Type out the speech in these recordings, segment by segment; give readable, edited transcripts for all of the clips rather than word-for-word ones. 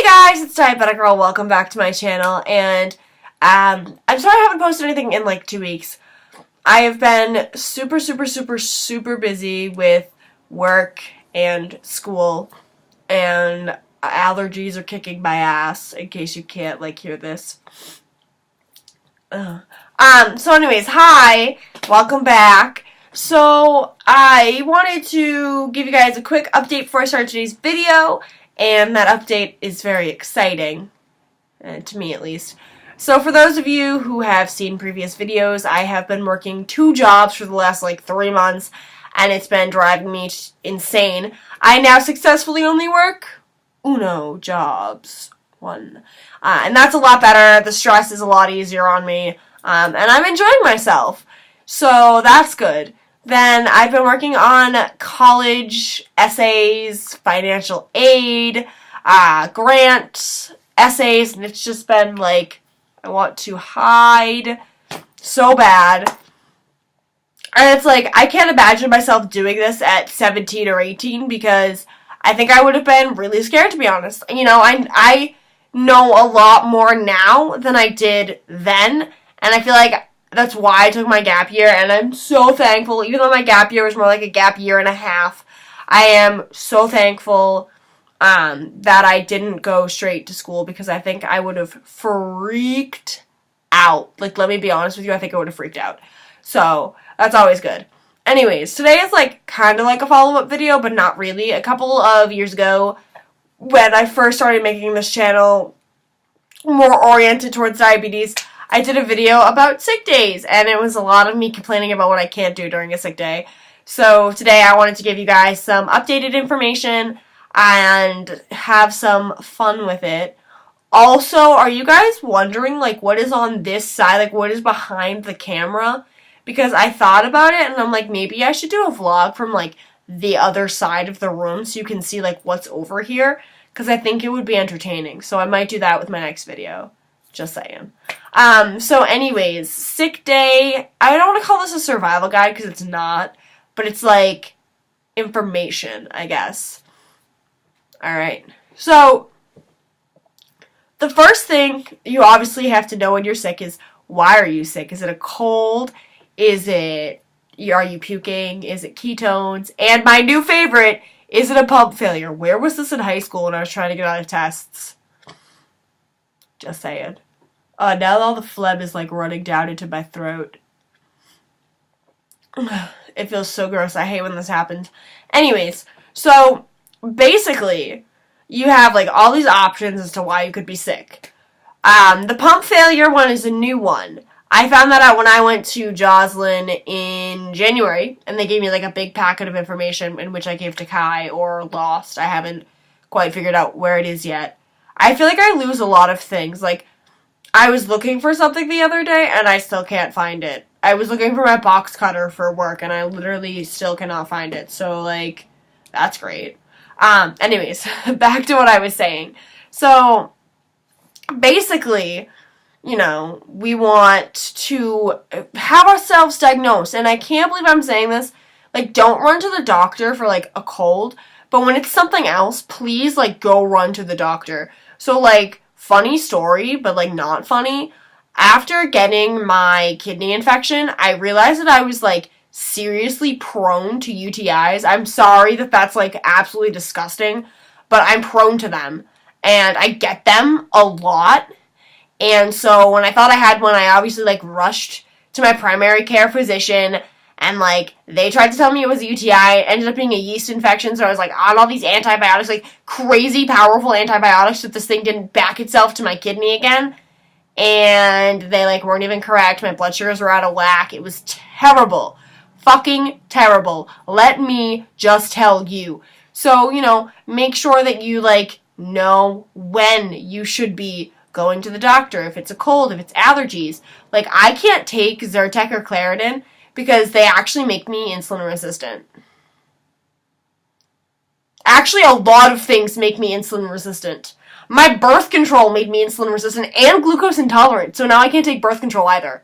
Hey guys, it's Diabetic Girl. Welcome back to my channel, and I'm sorry I haven't posted anything in like 2 weeks. I have been super busy with work and school, and allergies are kicking my ass, in case you can't like hear this. So anyways, hi, welcome back. So I wanted to give you guys a quick update before I start today's video, and that update is very exciting, to me at least. So for those of you who have seen previous videos, I have been working 2 jobs for the last like 3 months, and it's been driving me insane. I now successfully only work uno jobs. One. And that's a lot better. The stress is a lot easier on me, and I'm enjoying myself. So that's good. Then I've been working on college essays, financial aid, grant essays, and it's just been like, I want to hide so bad. And it's like, I can't imagine myself doing this at 17 or 18 because I think I would have been really scared, to be honest. You know, I know a lot more now than I did then, and I feel like that's why I took my gap year, and I'm so thankful. Even though my gap year was more like a gap year and a half, I am so thankful that I didn't go straight to school, because I think I would have freaked out. Like, let me be honest with you, I think I would have freaked out. So, that's always good. Anyways, today is like kind of like a follow-up video, but not really. A couple of years ago, when I first started making this channel more oriented towards diabetes, I did a video about sick days, and it was a lot of me complaining about what I can't do during a sick day. So today I wanted to give you guys some updated information and have some fun with it. Also, are you guys wondering, like, what is on this side? Like, what is behind the camera? Because I thought about it, and I'm like, maybe I should do a vlog from, like, the other side of the room so you can see, like, what's over here. Because I think it would be entertaining. So I might do that with my next video. Just saying. So anyways, sick day. I don't want to call this a survival guide because it's not. But it's like information, I guess. Alright. So, the first thing you obviously have to know when you're sick is, why are you sick? Is it a cold? Are you puking? Is it ketones? And my new favorite, is it a pump failure? Where was this in high school when I was trying to get out of tests? Just saying. Now all the phlegm is like running down into my throat. It feels so gross. I hate when this happens. Anyways, so basically, you have like all these options as to why you could be sick. The pump failure one is a new one. I found that out when I went to Joslin in January, and they gave me like a big packet of information in which I gave to Kai or lost. I haven't quite figured out where it is yet. I feel like I lose a lot of things. Like, I was looking for something the other day, and I still can't find it. I was looking for my box cutter for work, and I literally still cannot find it. So, like, that's great. Anyways, back to what I was saying. So, basically, you know, we want to have ourselves diagnosed. And I can't believe I'm saying this. Like, don't run to the doctor for, like, a cold. But when it's something else, please, like, go run to the doctor. So, like, funny story, but, like, not funny. After getting my kidney infection, I realized that I was, like, seriously prone to UTIs. I'm sorry that that's, like, absolutely disgusting, but I'm prone to them. And I get them a lot. And so when I thought I had one, I obviously, like, rushed to my primary care physician, and, like, they tried to tell me it was a UTI. It ended up being a yeast infection, so I was, like, on all these antibiotics, like, crazy powerful antibiotics, that this thing didn't back itself to my kidney again. And they, like, weren't even correct. My blood sugars were out of whack. It was terrible. Fucking terrible. Let me just tell you. So, you know, make sure that you, like, know when you should be going to the doctor, if it's a cold, if it's allergies. Like, I can't take Zyrtec or Claritin because they actually make me insulin resistant. Actually, a lot of things make me insulin resistant. My birth control made me insulin resistant and glucose intolerant, so now I can't take birth control either.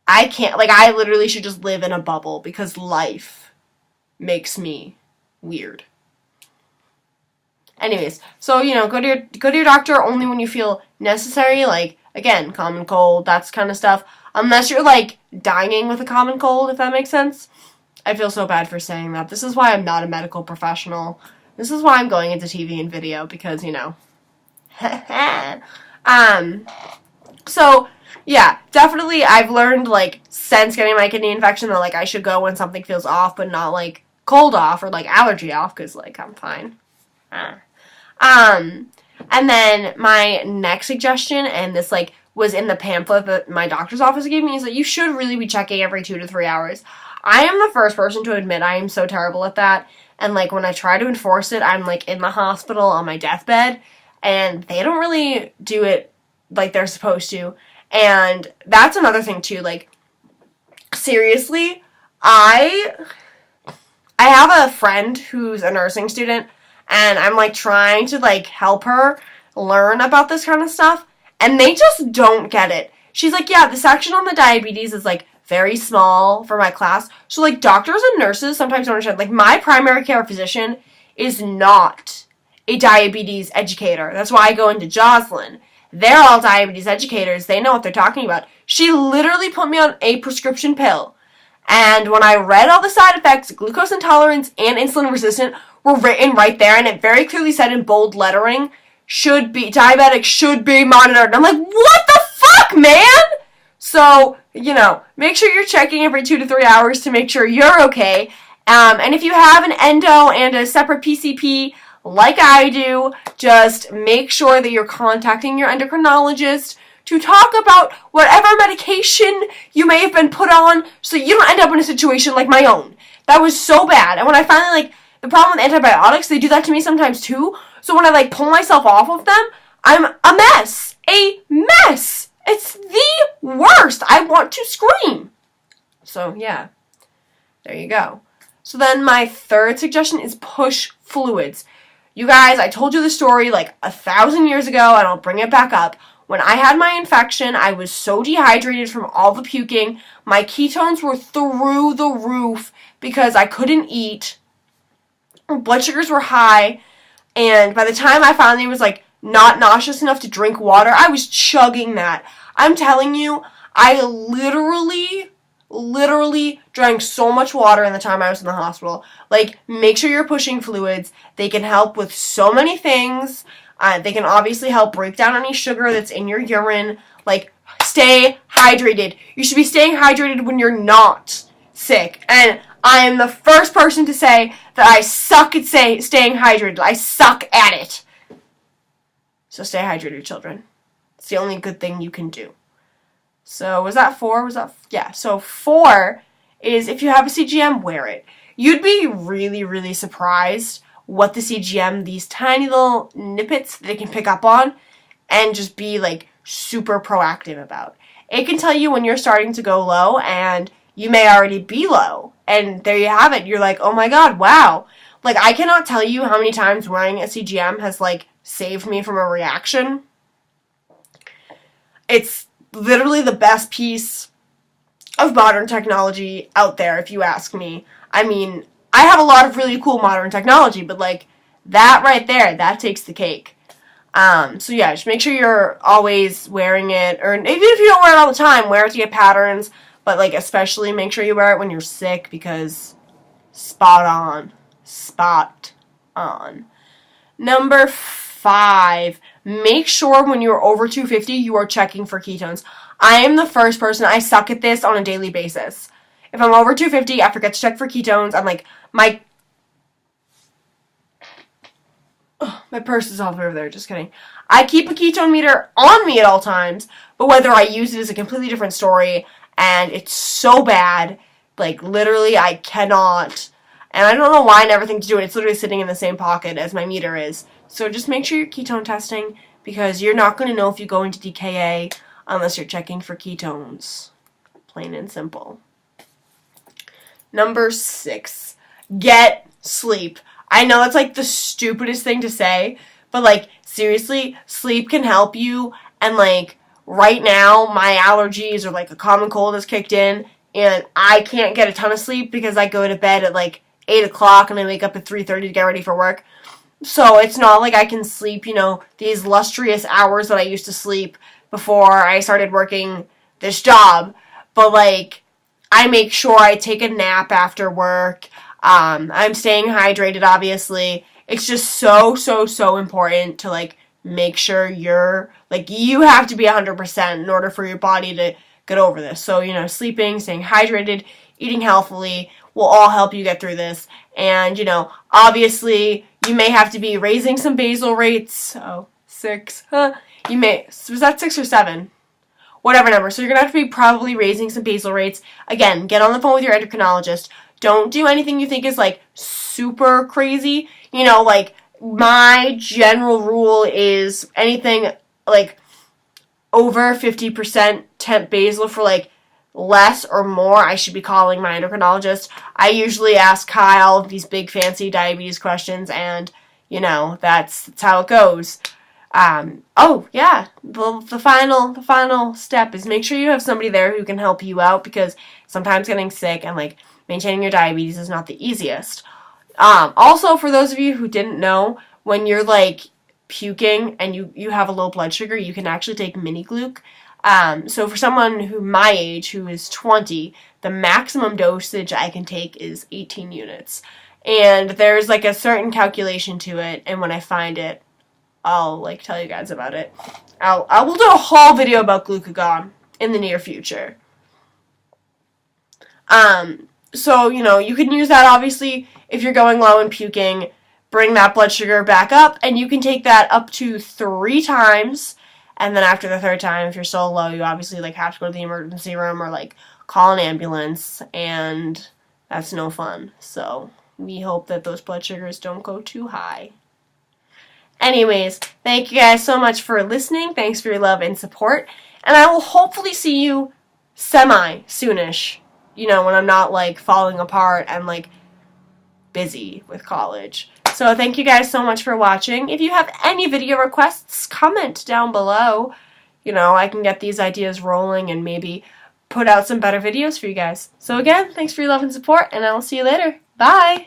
I can't, like, I literally should just live in a bubble because life makes me weird. Anyways, so, go to your doctor only when you feel necessary, like, again, common cold, that's kind of stuff. Unless you're, like, dying with a common cold, if that makes sense. I feel so bad for saying that. This is why I'm not a medical professional. This is why I'm going into TV and video, because, So, yeah, definitely I've learned, like, since getting my kidney infection that, like, I should go when something feels off, but not, like, cold off or, like, allergy off, because, like, I'm fine. And then my next suggestion, and this, like, was in the pamphlet that my doctor's office gave me, is that you should really be checking every 2 to 3 hours. I am the first person to admit I am so terrible at that, and, like, when I try to enforce it, I'm, like, in the hospital on my deathbed, and they don't really do it like they're supposed to. And that's another thing, too. Like, seriously, I have a friend who's a nursing student, and I'm, like, trying to, like, help her learn about this kind of stuff, and they just don't get it. She's like, yeah, the section on the diabetes is, like, very small for my class. So, like, doctors and nurses sometimes don't understand. Like, my primary care physician is not a diabetes educator. That's why I go into Joslin. They're all diabetes educators. They know what they're talking about. She literally put me on a prescription pill. And when I read all the side effects, glucose intolerance and insulin resistant were written right there, and it very clearly said in bold lettering, diabetic should be monitored. And I'm like, what the fuck, man? So, make sure you're checking every 2 to 3 hours to make sure you're okay. And if you have an endo and a separate PCP, like I do, just make sure that you're contacting your endocrinologist to talk about whatever medication you may have been put on so you don't end up in a situation like my own. That was so bad. And when I finally, the problem with antibiotics, they do that to me sometimes too. So when I, pull myself off of them, I'm a mess. A mess. It's the worst. I want to scream. So, yeah. There you go. So then my third suggestion is push fluids. You guys, I told you the story 1,000 years ago, and I'll bring it back up. When I had my infection, I was so dehydrated from all the puking. My ketones were through the roof because I couldn't eat. Blood sugars were high. And by the time I finally was, not nauseous enough to drink water, I was chugging that. I'm telling you, I literally drank so much water in the time I was in the hospital. Make sure you're pushing fluids. They can help with so many things. They can obviously help break down any sugar that's in your urine. Stay hydrated. You should be staying hydrated when you're not sick. And I am the first person to say that I suck at staying hydrated. I suck at it. So stay hydrated, children. It's the only good thing you can do. So was that 4? Yeah. So 4 is if you have a CGM, wear it. You'd be really, really surprised what the CGM, these tiny little nippets that it can pick up on and just be super proactive about. It can tell you when you're starting to go low, and you may already be low. And there you have it. You're like, oh my god, wow. I cannot tell you how many times wearing a CGM has saved me from a reaction. It's literally the best piece of modern technology out there, if you ask me. I mean, I have a lot of really cool modern technology, but that right there, that takes the cake. So yeah, just make sure you're always wearing it, or even if you don't wear it all the time, wear it to get patterns, but especially make sure you wear it when you're sick, because spot on. Number 5, make sure when you're over 250, you are checking for ketones. I am the first person, I suck at this on a daily basis. If I'm over 250, I forget to check for ketones. I'm my purse is off over there, just kidding. I keep a ketone meter on me at all times, but whether I use it is a completely different story, and it's so bad. Literally, I cannot. And I don't know why I never think to do it. It's literally sitting in the same pocket as my meter is. So just make sure you're ketone testing, because you're not going to know if you go into DKA unless you're checking for ketones. Plain and simple. Number 6, get sleep. I know it's the stupidest thing to say, but seriously, sleep can help you. And right now, my allergies or a common cold has kicked in, and I can't get a ton of sleep because I go to bed at 8 o'clock and I wake up at 3:30 to get ready for work. So it's not like I can sleep, these lustrous hours that I used to sleep before I started working this job. But, like, I make sure I take a nap after work. I'm staying hydrated, obviously. It's just so, so, so important to, like, make sure you have to be 100% in order for your body to get over this. So, sleeping, staying hydrated, eating healthily will all help you get through this. And, obviously, you may have to be raising some basal rates. Oh, 6. Was that 6 or 7? Whatever number. So you're going to have to be probably raising some basal rates. Again, get on the phone with your endocrinologist. Don't do anything you think is, like, super crazy. Like, my general rule is anything, like, over 50% temp basal for, like, less or more, I should be calling my endocrinologist. I usually ask Kyle these big fancy diabetes questions, and, that's how it goes. Oh, yeah, the final step is make sure you have somebody there who can help you out, because sometimes getting sick and, like, maintaining your diabetes is not the easiest. Also, for those of you who didn't know, when you're, like, puking and you have a low blood sugar, you can actually take mini-gluc. So for someone my age, who is 20, the maximum dosage I can take is 18 units. And there's, like, a certain calculation to it, and when I find it, I'll, like, tell you guys about it. I will do a whole video about glucagon in the near future. So, you can use that, obviously, if you're going low and puking, bring that blood sugar back up, and you can take that up to 3 times, and then after the 3rd time, if you're still low, you obviously, like, have to go to the emergency room or, like, call an ambulance, and that's no fun. So we hope that those blood sugars don't go too high. Anyways, thank you guys so much for listening. Thanks for your love and support, and I will hopefully see you soonish, when I'm not, like, falling apart and, like, busy with college. So thank you guys so much for watching. If you have any video requests, comment down below. I can get these ideas rolling and maybe put out some better videos for you guys. So again, thanks for your love and support, and I will see you later. Bye!